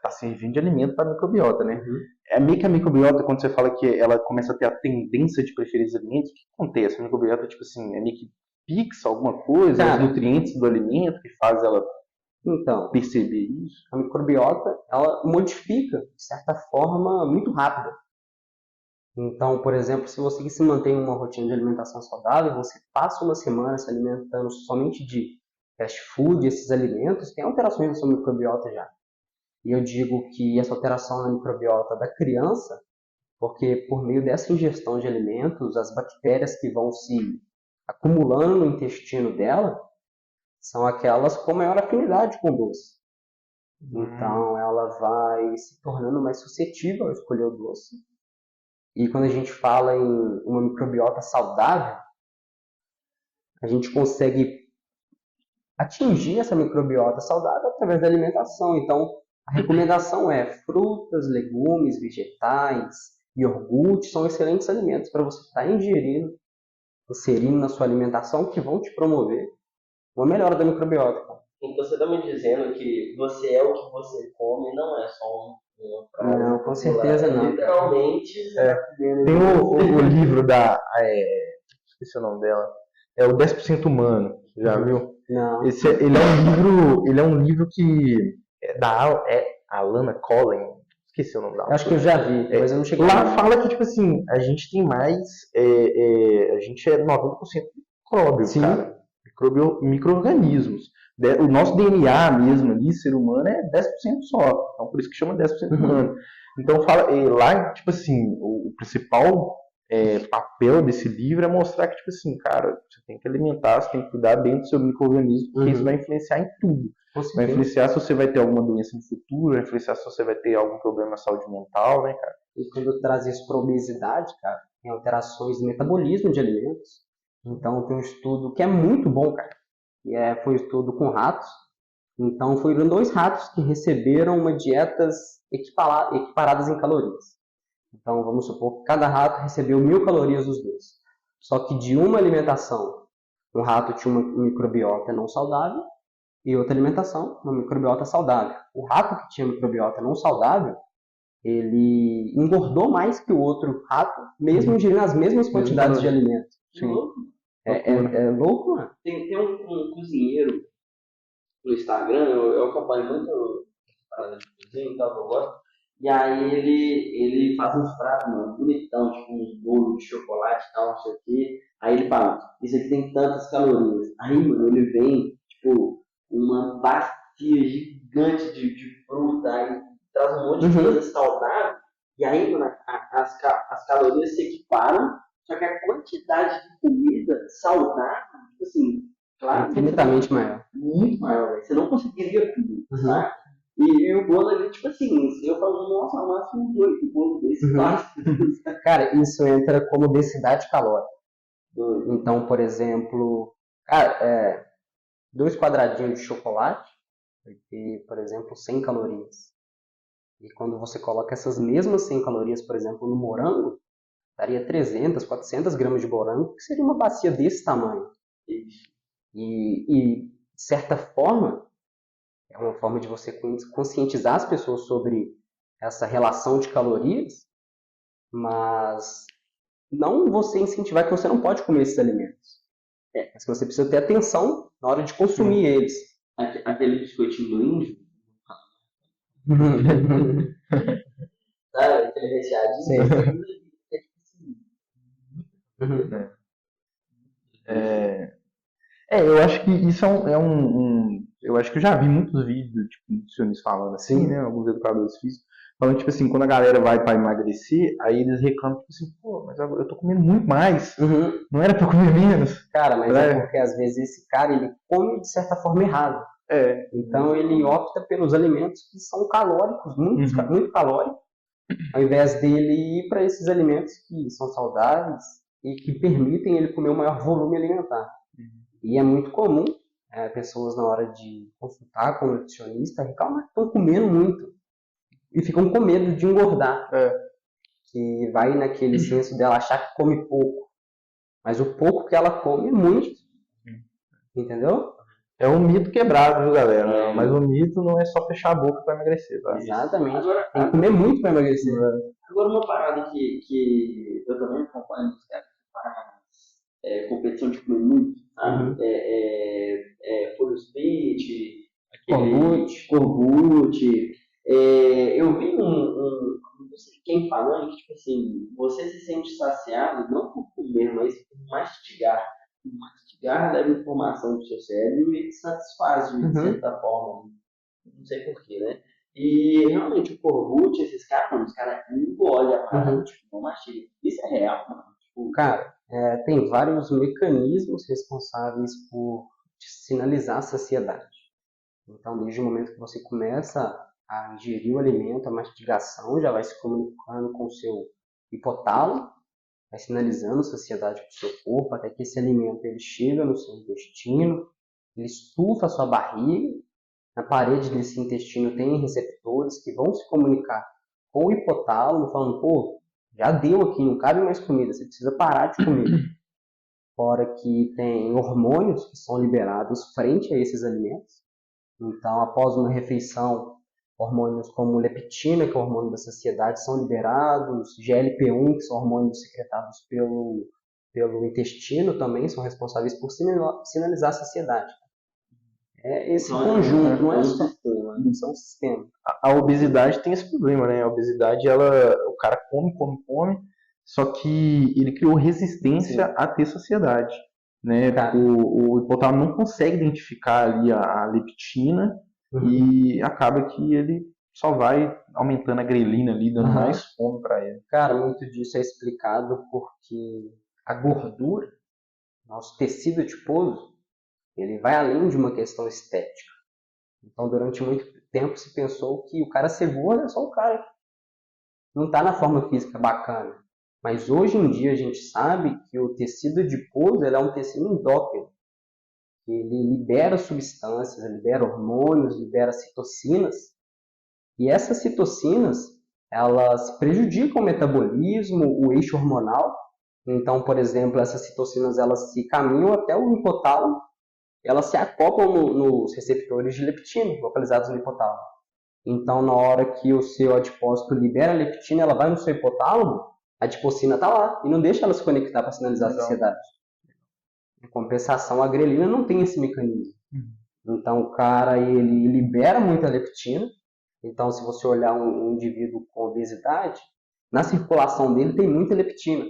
tá servindo de alimento para a microbiota, né? Uhum. É meio que a microbiota, quando você fala que ela começa a ter a tendência de preferir os alimentos, o que acontece? A microbiota, tipo assim, é meio que fixa alguma coisa, Cara, os nutrientes do alimento que faz ela então, perceber isso? a microbiota, ela modifica, de certa forma, muito rápida. Então, por exemplo, se você se mantém em uma rotina de alimentação saudável, você passa uma semana se alimentando somente de fast food, esses alimentos, tem alterações na sua microbiota já. E eu digo que essa alteração na microbiota da criança, porque por meio dessa ingestão de alimentos, as bactérias que vão se acumulando no intestino dela são aquelas com maior afinidade com o doce. Então, ela vai se tornando mais suscetível a escolher o doce. E quando a gente fala em uma microbiota saudável, a gente consegue atingir essa microbiota saudável através da alimentação. Então, a recomendação é frutas, legumes, vegetais, iogurte, são excelentes alimentos para você estar inserindo na sua alimentação, que vão te promover uma melhora da microbiota. Então você está me dizendo que você é o que você come, não é só uma frase. Não, com certeza não. Literalmente. Tem o livro da. Esqueci o nome dela. É o 10% Humano. Já viu? Não. Ele é um livro que é da Alana Colen. Esqueci o nome dela. Acho que eu já vi, mas eu não cheguei. Lá fala que, tipo assim, a gente tem mais. A gente é 90% micróbio, Sim. cara. Micro-organismos. O nosso DNA mesmo ali, ser humano, é 10% só. Então, por isso que chama 10% humano. Então, lá, tipo assim, o principal papel desse livro é mostrar que, tipo assim, cara, você tem que alimentar, você tem que cuidar bem do seu micro-organismo, porque isso vai influenciar em tudo. Vai influenciar se você vai ter alguma doença no futuro, vai influenciar se você vai ter algum problema na saúde mental, né, cara? E quando traz isso para a obesidade, cara, tem alterações no metabolismo de alimentos. Então, tem um estudo que é muito bom, cara. Foi um estudo com ratos. Então, foram 2 ratos que receberam uma dietas equiparadas em calorias. Então, vamos supor que cada rato recebeu 1000 calorias dos dois. Só que de uma alimentação, um rato tinha uma microbiota não saudável, e outra alimentação, uma microbiota saudável. O rato que tinha microbiota não saudável, ele engordou mais que o outro rato, mesmo ingerindo as mesmas quantidades de alimento. Sim. É louco, mano. Tem um cozinheiro no Instagram, eu acompanho muito parada de cozinha e tal, que eu gosto. E aí ele faz uns pratos, mano, bonitão, tipo uns bolos de chocolate e tal, não sei o quê. Aí ele fala, isso aqui tem tantas calorias. Aí, mano, ele vem, tipo, uma bacia gigante de fruta, aí traz um monte de coisa saudável. E aí, mano, as calorias se equiparam, só que a quantidade de comida saudável, tipo assim, claro, infinitamente maior. Muito maior, véio. Você não conseguiria comer, sabe? E o bolo ali, tipo assim, eu falo, nossa, máximo uns 8 bolos desse, Cara, isso entra como densidade calórica. Então, por exemplo, 2 quadradinhos de chocolate vai ter, por exemplo, 100 calorias. E quando você coloca essas mesmas 100 calorias, por exemplo, no morango, daria 300, 400 gramas de morango, que seria uma bacia desse tamanho. E, de certa forma, é uma forma de você conscientizar as pessoas sobre essa relação de calorias, mas não você incentivar que você não pode comer esses alimentos. Mas que você precisa ter atenção na hora de consumir eles. Aquele biscoitinho do índio, sabe? Aquele recheadinho. Eu acho que isso eu acho que eu já vi muitos vídeos, tipo, nutricionistas falando assim, Sim. né? Alguns educadores físicos, falando, tipo assim, quando a galera vai pra emagrecer, aí eles reclamam, tipo assim, pô, mas eu tô comendo muito mais, não era pra eu comer menos. Cara, mas é porque às vezes esse cara, ele come de certa forma errado. Então ele opta pelos alimentos que são calóricos, muito calóricos, ao invés dele ir para esses alimentos que são saudáveis e que permitem ele comer o maior volume alimentar. E é muito comum pessoas na hora de consultar com o nutricionista reclamar que estão comendo muito e ficam com medo de engordar. Que vai naquele senso dela achar que come pouco. Mas o pouco que ela come é muito. Entendeu? É um mito quebrado, viu, galera? Mas o mito não é só fechar a boca pra emagrecer, tá? Exatamente. Agora, tem que comer muito pra emagrecer. Agora uma parada que eu também acompanho os caras que fazem competição de comer muito, sabe? Full speed, Corbucci. Eu vi não sei quem falando que, tipo assim, você se sente saciado não por comer, mas por mastigar. Mastigar leva informação pro seu cérebro e te satisfaz de certa forma. Não sei porquê, né? E realmente o Corbucci, esses caras engolem a parada, tipo, não mastiga. Isso é real, mano. Tipo, cara, tem vários mecanismos responsáveis por te sinalizar a saciedade. Então, desde o momento que você começa a ingerir o alimento, a mastigação já vai se comunicando com o seu hipotálamo, vai sinalizando saciedade para o seu corpo, até que esse alimento ele chega no seu intestino, ele estufa a sua barriga, na parede desse intestino tem receptores que vão se comunicar com o hipotálamo, falando, pô, já deu aqui, não cabe mais comida, você precisa parar de comer. Fora que tem hormônios que são liberados frente a esses alimentos. Então, após uma refeição, hormônios como leptina, que é o hormônio da saciedade, são liberados, GLP-1, que são hormônios secretados pelo intestino, também são responsáveis por sinalizar a saciedade. É esse conjunto, não é só um sistema. A obesidade tem esse problema, né? A obesidade, o cara come, só que ele criou resistência a ter saciedade. Né? O hipotálamo não consegue identificar ali a leptina e acaba que ele só vai aumentando a grelina ali, dando mais fome para ele. Cara, muito disso é explicado porque a gordura, nosso tecido adiposo, ele vai além de uma questão estética. Então, durante muito tempo se pensou que o cara ser gordo é só o cara que não está na forma física bacana. Mas hoje em dia a gente sabe que o tecido adiposo é um tecido endócrino. Ele libera substâncias, libera hormônios, libera citocinas. E essas citocinas, elas prejudicam o metabolismo, o eixo hormonal. Então, por exemplo, essas citocinas elas se caminham até o hipotálamo, elas se acoplam nos receptores de leptina, localizados no hipotálamo. Então, na hora que o seu adipócito libera a leptina, ela vai no seu hipotálamo, a adipocina está lá e não deixa ela se conectar para sinalizar a saciedade. Em compensação, a grelina não tem esse mecanismo. Então, o cara ele libera muita leptina. Então, se você olhar um indivíduo com obesidade, na circulação dele tem muita leptina.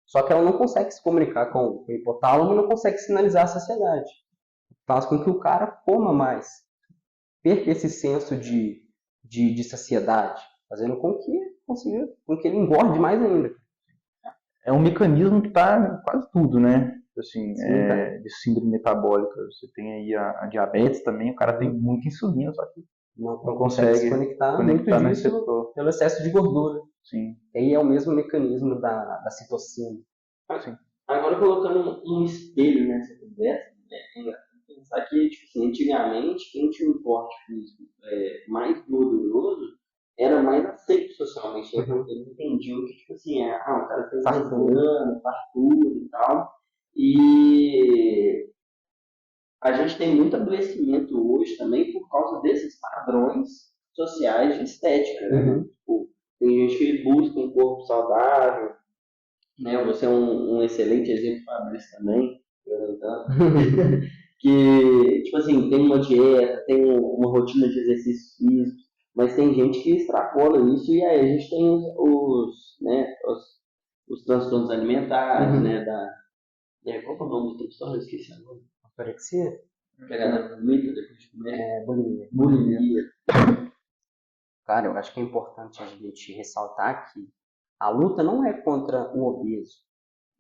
Só que ela não consegue se comunicar com o hipotálamo e não consegue sinalizar a saciedade. Faz com que o cara coma mais, perca esse senso de saciedade, fazendo com que ele engorde mais ainda. É um mecanismo que está em quase tudo, né? Assim, de síndrome metabólica. Você tem aí a diabetes também, o cara tem muita insulina, só que não consegue se conectar muito disso pelo excesso de gordura. Sim. E aí é o mesmo mecanismo da citocina. Sim. Agora colocando um espelho nessa conversa, pensar que, tipo assim, antigamente, quem tinha um porte físico mais gorduroso era mais aceito socialmente. Eles entendiam que, tipo assim, o cara tem mais grana, fartura e tal. E tem muito adoecimento hoje também por causa desses padrões sociais de estética, né? Uhum. Tipo, tem gente que busca um corpo saudável, né? Você é um excelente exemplo para isso também, que, tipo assim, tem uma dieta, tem uma rotina de exercício físico, mas tem gente que extrapola isso e aí a gente tem né, os transtornos alimentares, Uhum. né, qual que é o nome do transtorno? Eu esqueci agora. Anorexia? Pegar na comida depois de comer. Bulimia. Bulimia. Cara, eu acho que é importante a gente ressaltar que a luta não é contra o obeso,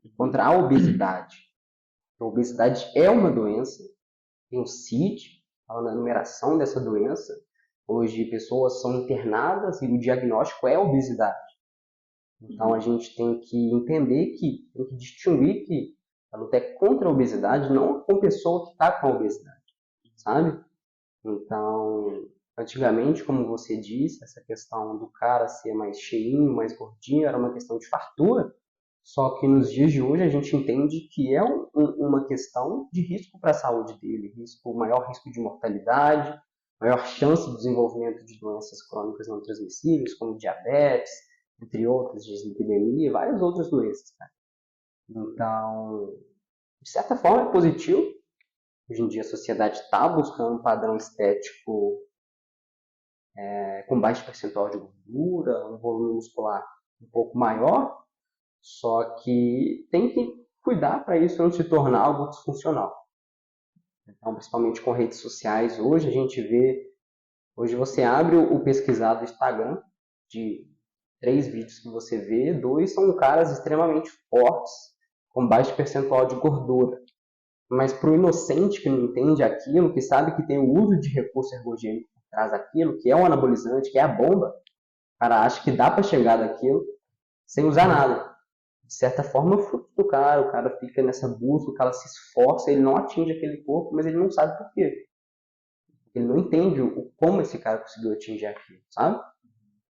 é contra a obesidade. A obesidade é uma doença, tem o CID, falando da numeração dessa doença. Hoje pessoas são internadas e o diagnóstico é obesidade. Então a gente tem que entender tem que distinguir que a luta é contra a obesidade, não com a pessoa que está com a obesidade, sabe? Então, antigamente, como você disse, essa questão do cara ser mais cheinho, mais gordinho, era uma questão de fartura. Só que nos dias de hoje a gente entende que é uma questão de risco para a saúde dele, maior risco de mortalidade, maior chance de desenvolvimento de doenças crônicas não transmissíveis, como diabetes, entre outras, dislipidemia e várias outras doenças. Né? Então, de certa forma é positivo. Hoje em dia a sociedade está buscando um padrão estético com baixo percentual de gordura, um volume muscular um pouco maior, só que tem que cuidar para isso não se tornar algo disfuncional. Então, principalmente com redes sociais, hoje a gente vê, hoje você abre o pesquisar do Instagram, de 3 vídeos que você vê, 2 são caras extremamente fortes, com baixo percentual de gordura. Mas para o inocente que não entende aquilo, que sabe que tem o uso de recurso ergogênico por trás daquilo, que é um anabolizante, que é a bomba, o cara acha que dá para chegar daquilo sem usar nada. De certa forma, é fruto do cara, o cara fica nessa busca, o cara se esforça, ele não atinge aquele corpo, mas ele não sabe por quê. Ele não entende como esse cara conseguiu atingir aquilo, sabe?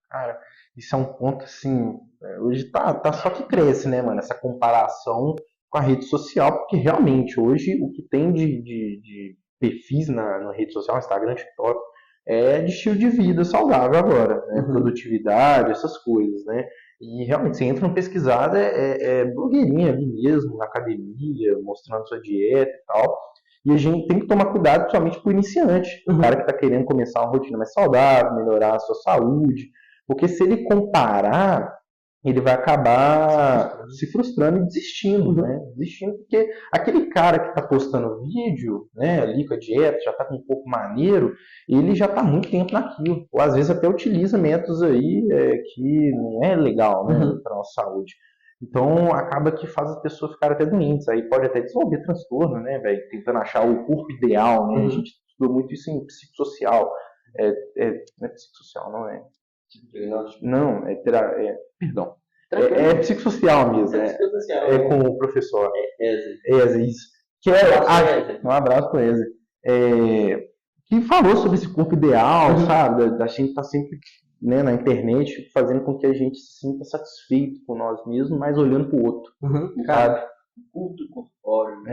Cara, isso é um ponto assim, hoje tá só que cresce, né, mano, essa comparação com a rede social, porque realmente hoje o que tem de perfis na rede social, Instagram, TikTok, é de estilo de vida saudável agora, né, produtividade, essas coisas, né, e realmente você entra no pesquisada, é blogueirinha ali mesmo, na academia, mostrando sua dieta e tal, e a gente tem que tomar cuidado, principalmente pro iniciante, o cara que está querendo começar uma rotina mais saudável, melhorar a sua saúde, porque se ele comparar, ele vai acabar se frustrando e desistindo, né? Desistindo, porque aquele cara que está postando vídeo, né, ali com a dieta, já está com um corpo maneiro, ele já está há muito tempo naquilo. Ou às vezes até utiliza métodos aí que não é legal, né, para a nossa saúde. Então acaba que faz as pessoas ficarem até doentes. Aí pode até desenvolver transtorno, né, velho? Tentando achar o corpo ideal, né? A gente estudou muito isso em psicossocial. Não é psicossocial, não é? Não, perdão. É psicossocial mesmo. É com o professor. Eze, isso. Que um abraço pro Eze. Que falou sobre esse corpo ideal, sabe? Da gente estar sempre, né, na internet fazendo com que a gente se sinta satisfeito com nós mesmos, mas olhando pro outro. Sabe? Culto corpóreo.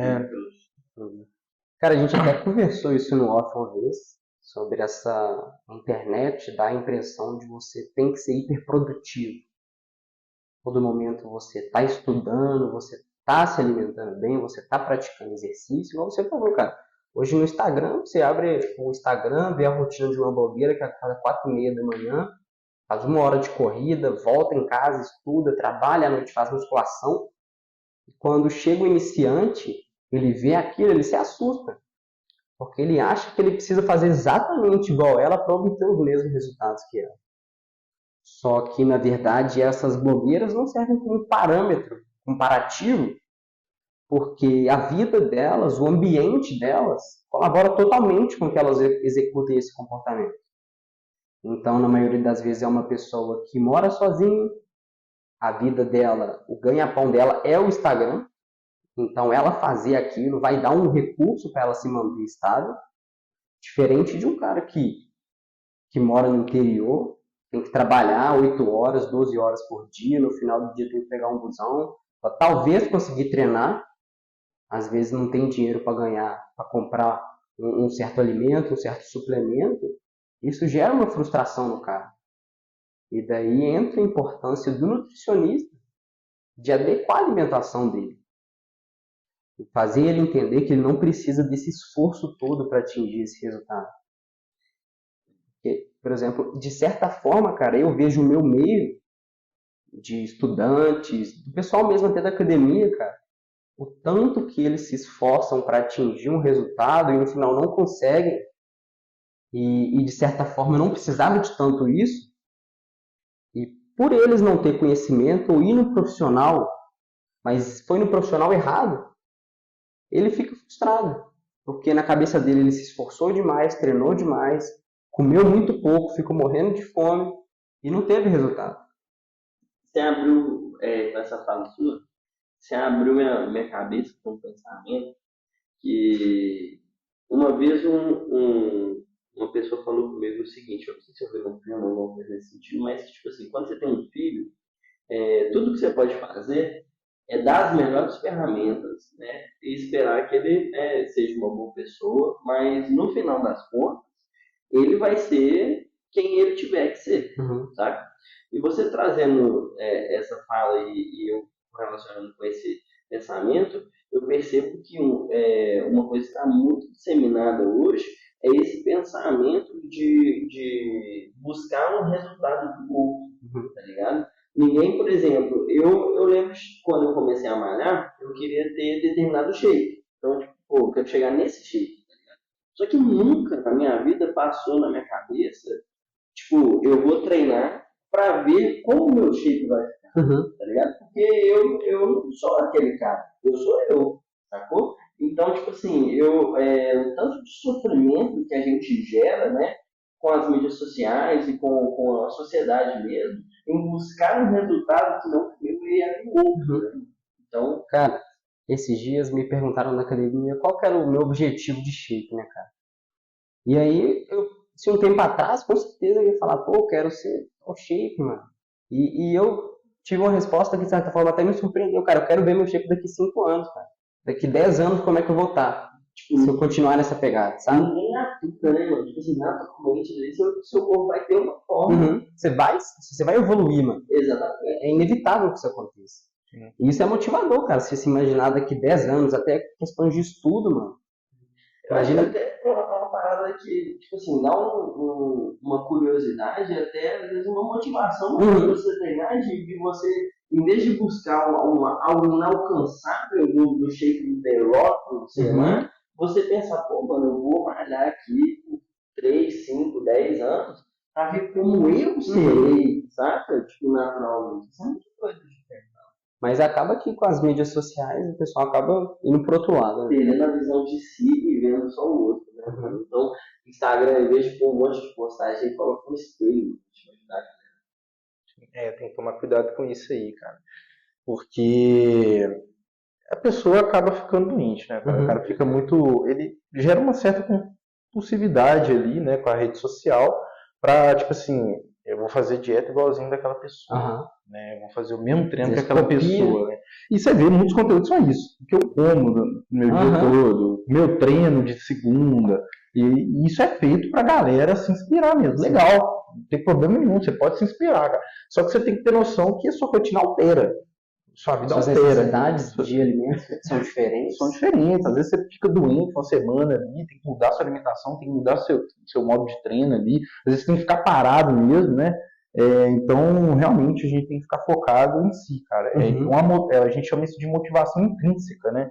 Cara, a gente até conversou isso no off uma vez, sobre essa internet dá a impressão de você tem que ser hiperprodutivo. Todo momento você está estudando, você está se alimentando bem, você está praticando exercício, igual você falou, cara. Hoje no Instagram, você abre o Instagram, vê a rotina de uma blogueira que acorda 4h30 da manhã, faz 1 hora de corrida, volta em casa, estuda, trabalha à noite, faz musculação. E quando chega o iniciante, ele vê aquilo, ele se assusta. Porque ele acha que ele precisa fazer exatamente igual ela para obter os mesmos resultados que ela. Só que, na verdade, essas blogueiras não servem como parâmetro comparativo, porque a vida delas, o ambiente delas, colabora totalmente com que elas executem esse comportamento. Então, na maioria das vezes, é uma pessoa que mora sozinha, a vida dela, o ganha-pão dela é o Instagram, então ela fazer aquilo vai dar um recurso para ela se manter estável, diferente de um cara que mora no interior, tem que trabalhar 8 horas, 12 horas por dia, no final do dia tem que pegar um busão, para talvez conseguir treinar, às vezes não tem dinheiro para ganhar, para comprar um certo alimento, um certo suplemento, isso gera uma frustração no cara. E daí entra a importância do nutricionista de adequar a alimentação dele. E fazer ele entender que ele não precisa desse esforço todo para atingir esse resultado. Porque, por exemplo, de certa forma, cara, eu vejo o meu meio de estudantes, do pessoal mesmo até da academia, cara, o tanto que eles se esforçam para atingir um resultado e no final não conseguem, e de certa forma eu não precisava de tanto isso, e por eles não ter conhecimento ou ir no profissional, mas foi no profissional errado, ele fica frustrado, porque na cabeça dele ele se esforçou demais, treinou demais, comeu muito pouco, ficou morrendo de fome e não teve resultado. Você abriu, com essa fala sua, você abriu minha cabeça com um pensamento que uma vez uma pessoa falou comigo o seguinte, eu não sei se eu vi no filme ou alguma coisa nesse sentido, mas tipo assim, quando você tem um filho, tudo que você pode fazer é dar as melhores ferramentas, né? E esperar que ele seja uma boa pessoa, mas no final das contas, ele vai ser quem ele tiver que ser, sabe? E você trazendo essa fala e eu relacionando com esse pensamento, eu percebo que uma coisa que está muito disseminada hoje é esse pensamento de buscar um resultado do outro, tá ligado? Ninguém, por exemplo, eu lembro que quando eu comecei a malhar, eu queria ter determinado shape. Então, tipo, pô, eu quero chegar nesse shape. Só que nunca na minha vida passou na minha cabeça, tipo, eu vou treinar pra ver como o meu shape vai ficar, tá ligado? Porque eu não sou aquele cara, eu sou eu, sacou? Então, tipo assim, o tanto de sofrimento que a gente gera, né, com as mídias sociais e com a sociedade mesmo, em buscar um resultado que não eu ia no outro, né? Então, cara, esses dias me perguntaram na academia qual que era o meu objetivo de shape, né, cara? E aí, se um tempo atrás, com certeza eu ia falar, pô, eu quero ser o shape, mano. E eu tive uma resposta que, de certa forma, até me surpreendeu, cara. Eu quero ver meu shape daqui 5 anos, cara. Daqui 10 anos, como é que eu vou estar? Tipo, se eu continuar nessa pegada, sabe? Ninguém natural, né, mano? Tipo assim, naturalmente, seu corpo vai ter uma forma. Você vai evoluir, mano. Exatamente. É inevitável que isso aconteça. E isso é motivador, cara. Se imaginar daqui 10 anos, até questões de estudo, mano. Imagina até uma parada que, tipo assim, dá uma curiosidade, até às vezes uma motivação para você treinar, de você, em vez de buscar algo inalcançável do shape do The Rock, sei lá, você pensa, pô, mano, eu vou malhar aqui por 3, 5, 10 anos para ver como eu serei, sabe? Tipo, naturalmente. Isso é muito doido de ver. Mas acaba que com as mídias sociais o pessoal acaba indo pro outro lado, né? Perdendo a visão de si e vendo só o outro, né? Então, Instagram, em vez de pôr um monte de postagem, aí coloca um espelho. Tem que tomar cuidado com isso aí, cara. Porque a pessoa acaba ficando doente, né, cara? O cara fica muito... Ele gera uma certa compulsividade ali, né, com a rede social, pra, tipo assim, eu vou fazer dieta igualzinho daquela pessoa, né? Eu vou fazer o mesmo treino que aquela pessoa, né? E você vê, muitos conteúdos são isso. O que eu como no meu dia todo, meu treino de segunda, e isso é feito pra galera se inspirar mesmo. Legal, não tem problema nenhum, você pode se inspirar, cara. Só que você tem que ter noção que a sua rotina altera. Sua vida Suas altera. necessidades de alimentos são diferentes. São diferentes. Às vezes você fica doente uma semana ali, tem que mudar sua alimentação, tem que mudar seu modo de treino ali. Às vezes você tem que ficar parado mesmo, né? Então, realmente, a gente tem que ficar focado em si, cara. A gente chama isso de motivação intrínseca, né?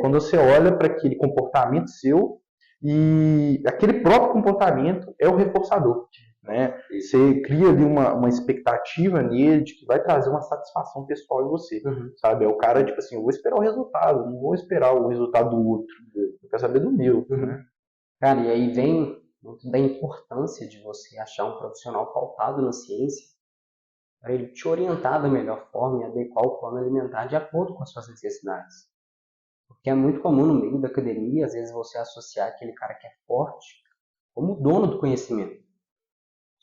Quando você olha para aquele comportamento seu e aquele próprio comportamento é o reforçador. Né? Você cria ali uma expectativa nele de que vai trazer uma satisfação pessoal em você, sabe? É o cara, tipo assim, eu vou esperar o resultado, não vou esperar o resultado do outro, eu quero saber do meu, né? Cara, e aí vem muito da importância de você achar um profissional pautado na ciência para ele te orientar da melhor forma e adequar o plano alimentar de acordo com as suas necessidades. Porque é muito comum no meio da academia, às vezes, você associar aquele cara que é forte como dono do conhecimento.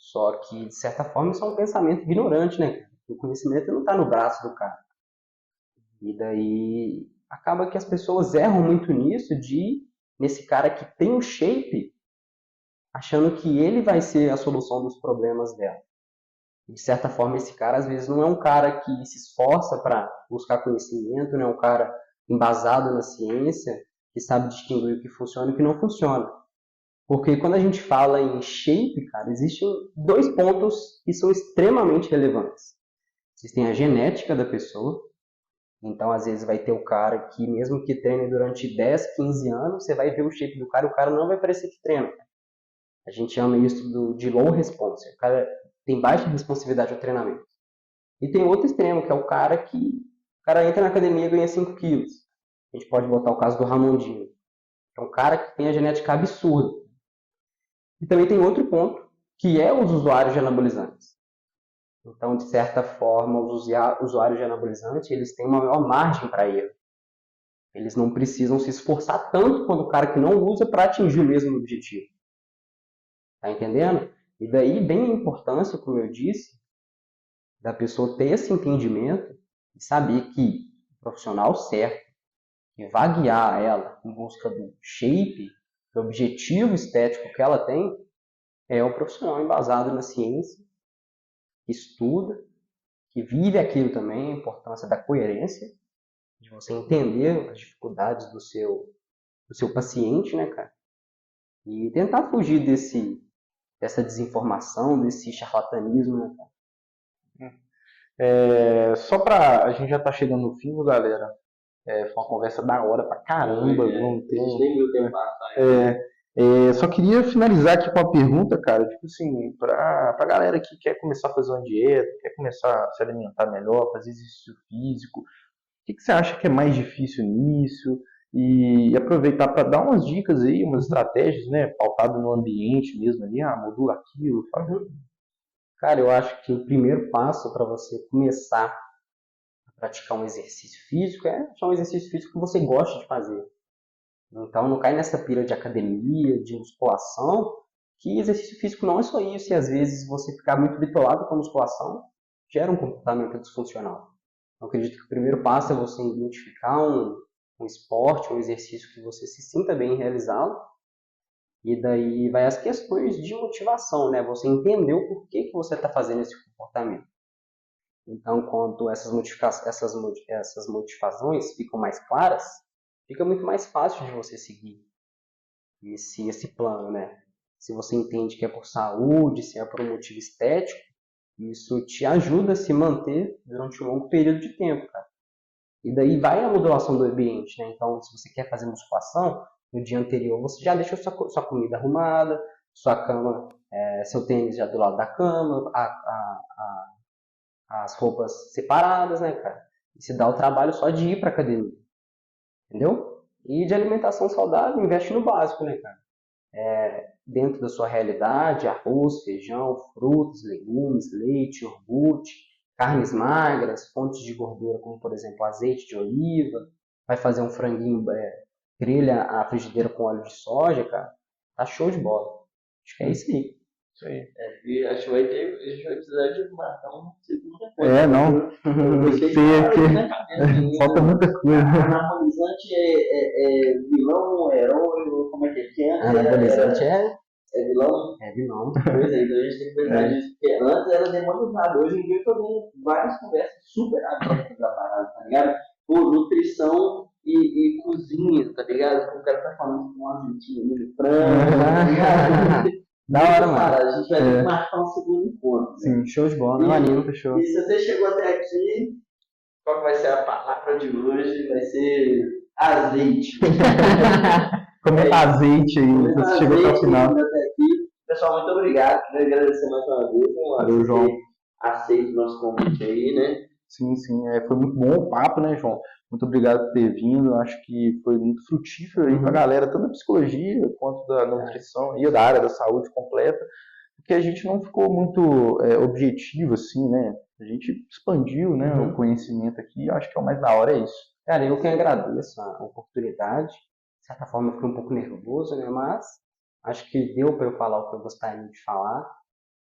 Só que, de certa forma, isso é um pensamento ignorante, né? O conhecimento não está no braço do cara. E daí acaba que as pessoas erram muito nisso de nesse cara que tem o shape, achando que ele vai ser a solução dos problemas dela. De certa forma, esse cara, às vezes, não é um cara que se esforça para buscar conhecimento, não é um cara embasado na ciência, que sabe distinguir o que funciona e o que não funciona. Porque quando a gente fala em shape, cara, existem dois pontos que são extremamente relevantes. Existem a genética da pessoa. Então, às vezes, vai ter o cara que, mesmo que treine durante 10, 15 anos, você vai ver o shape do cara e o cara não vai parecer que treina. A gente chama isso de low response. O cara tem baixa responsividade ao treinamento. E tem outro extremo, que é o cara que o cara entra na academia e ganha 5 quilos. A gente pode botar o caso do Ramondinho. É um cara que tem a genética absurda. E também tem outro ponto, que é os usuários de anabolizantes. Então, de certa forma, os usuários de anabolizante, eles têm uma maior margem para erro. Eles não precisam se esforçar tanto quanto o cara que não usa para atingir o mesmo objetivo. Tá entendendo? E daí vem a importância, como eu disse, da pessoa ter esse entendimento e saber que o profissional certo, que vai guiar ela em busca do shape, do objetivo estético que ela tem, é o profissional embasado na ciência, que estuda, que vive aquilo também, a importância da coerência, de você entender as dificuldades do seu paciente, né, cara? E tentar fugir dessa desinformação, desse charlatanismo, né, cara? Só pra. A gente já tá chegando no fim, galera. Foi uma conversa da hora pra caramba. Não tem. Nem viu o tempo passar. Só queria finalizar aqui com uma pergunta, cara. Tipo assim, pra galera que quer começar a fazer uma dieta, quer começar a se alimentar melhor, fazer exercício físico, o que você acha que é mais difícil nisso? E aproveitar para dar umas dicas aí, umas estratégias, né? Pautado no ambiente mesmo ali, modula aquilo, faz. Cara, eu acho que o primeiro passo para você começar a praticar um exercício físico é achar um exercício físico que você gosta de fazer. Então, não cai nessa pira de academia, de musculação, que exercício físico não é só isso, e às vezes você ficar muito bitolado com a musculação gera um comportamento disfuncional. Eu acredito que o primeiro passo é você identificar um esporte, um exercício que você se sinta bem em realizá-lo, e daí vai as questões de motivação, né? Você entender o porquê que você está fazendo esse comportamento. Então, quando essas motivações ficam mais claras, fica muito mais fácil de você seguir esse plano, né? Se você entende que é por saúde, se é por um motivo estético, isso te ajuda a se manter durante um longo período de tempo, cara. E daí vai a modulação do ambiente, né? Então, se você quer fazer musculação, no dia anterior você já deixa sua comida arrumada, sua cama, seu tênis já do lado da cama, as roupas separadas, né, cara? E se dá o trabalho só de ir pra academia, entendeu? E de alimentação saudável, investe no básico, né, cara? Dentro da sua realidade, arroz, feijão, frutas, legumes, leite, iogurte, carnes magras, fontes de gordura como, por exemplo, azeite de oliva, vai fazer um franguinho, grelha a frigideira com óleo de soja, cara, tá show de bola. Acho que é isso aí. Isso aí. E acho que a gente vai precisar de marcar uma segunda coisa. Não. Falta muita coisa. Anabolizante é vilão ou herói? Como é que é? Anabolizante é vilão? É vilão. Pois é, então a gente tem que pensar nisso. Porque antes era demonizado. Hoje em dia eu tô vendo várias conversas super abertas da parada, tá ligado? Por nutrição e cozinha, tá ligado? O cara tá falando com uma azeitinha de frango, tá ligado? Da hora, mano. A gente vai ter que marcar um segundo encontro. Sim, show de bola, meu anime, fechou. E se você chegou até aqui, qual que vai ser a palavra de hoje? Vai ser azeite. Comenta azeite aí, você chegou até o final. Até aqui. Pessoal, muito obrigado. Queria agradecer mais uma vez. Valeu, João. Aceito o nosso convite aí, né? Sim. Foi muito bom o papo, né, João? Muito obrigado por ter vindo. Acho que foi muito frutífero aí pra galera, tanto da psicologia quanto da nutrição e da área da saúde completa, porque a gente não ficou muito objetivo, assim, né? A gente expandiu, né, o conhecimento aqui. Acho que é o mais da hora, é isso. Cara, eu que agradeço a oportunidade. De certa forma, eu fiquei um pouco nervoso, né? Mas acho que deu para eu falar o que eu gostaria de falar.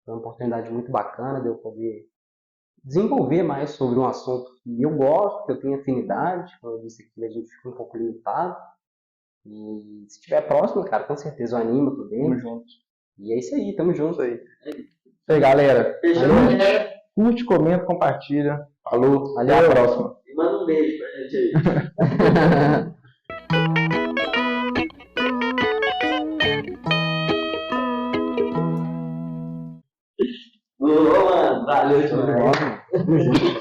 Foi uma oportunidade muito bacana de eu poder desenvolver mais sobre um assunto que eu gosto, que eu tenho afinidade. Como eu disse aqui, a gente fica um pouco limitado. E se estiver próximo, cara, com certeza eu animo por Tamo dentro. junto. E é isso aí, tamo junto. Isso aí, galera. Fechou, Valeu. galera. Curte, comenta, compartilha. Falou. Até Valeu. a próxima. E manda um beijo pra gente aí. Boa, mano. Valeu Show de demais. bola, mano. Tamo junto.